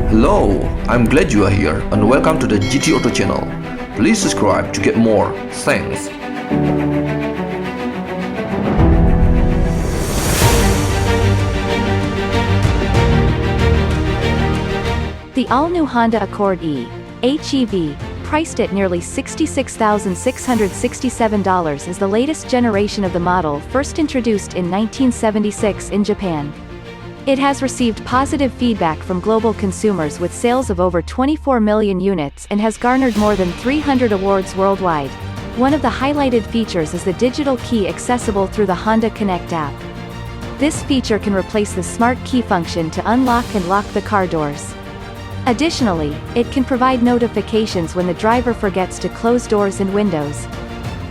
Hello, I'm glad you are here and welcome to the GT Auto channel. Please subscribe to get more. Thanks. The all-new Honda Accord E, HEV, priced at nearly $66,667 is the latest generation of the model first introduced in 1976 in Japan. It has received positive feedback from global consumers with sales of over 24 million units and has garnered more than 300 awards worldwide. One of the highlighted features is the digital key accessible through the Honda Connect app. This feature can replace the smart key function to unlock and lock the car doors. Additionally, it can provide notifications when the driver forgets to close doors and windows.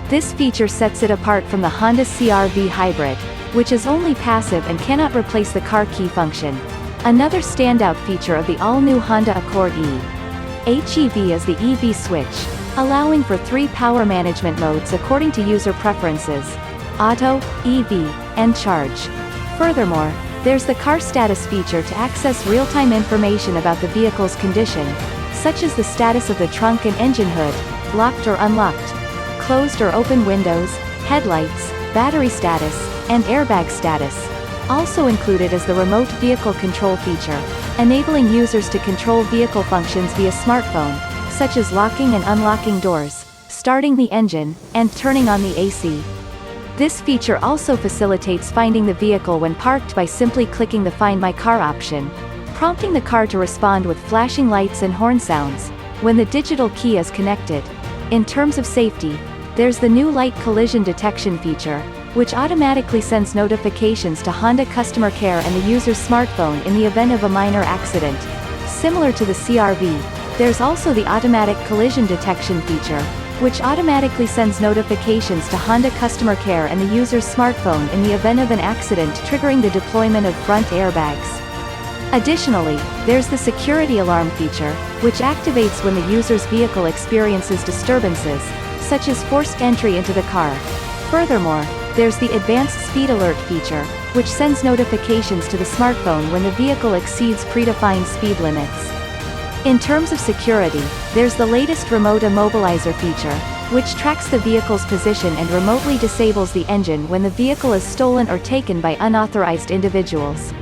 This feature sets it apart from the Honda CR-V Hybrid, which is only passive and cannot replace the car key function. Another standout feature of the all-new Honda Accord E, HEV is the EV switch, allowing for 3 power management modes according to user preferences: Auto, EV, and Charge. Furthermore, there's the car status feature to access real-time information about the vehicle's condition, such as the status of the trunk and engine hood, locked or unlocked, closed or open windows, headlights, battery status, and airbag status. Also included is the remote vehicle control feature, enabling users to control vehicle functions via smartphone, such as locking and unlocking doors, starting the engine, and turning on the AC. This feature also facilitates finding the vehicle when parked by simply clicking the Find My Car option, prompting the car to respond with flashing lights and horn sounds when the digital key is connected. In terms of safety, there's the new light collision detection feature, which automatically sends notifications to Honda customer care and the user's smartphone in the event of a minor accident. Similar to the CR-V, there's also the automatic collision detection feature, which automatically sends notifications to Honda customer care and the user's smartphone in the event of an accident, triggering the deployment of front airbags. Additionally, there's the security alarm feature, which activates when the user's vehicle experiences disturbances, such as forced entry into the car. Furthermore, there's the advanced speed alert feature, which sends notifications to the smartphone when the vehicle exceeds predefined speed limits. In terms of security, there's the latest Remote Immobilizer feature, which tracks the vehicle's position and remotely disables the engine when the vehicle is stolen or taken by unauthorized individuals.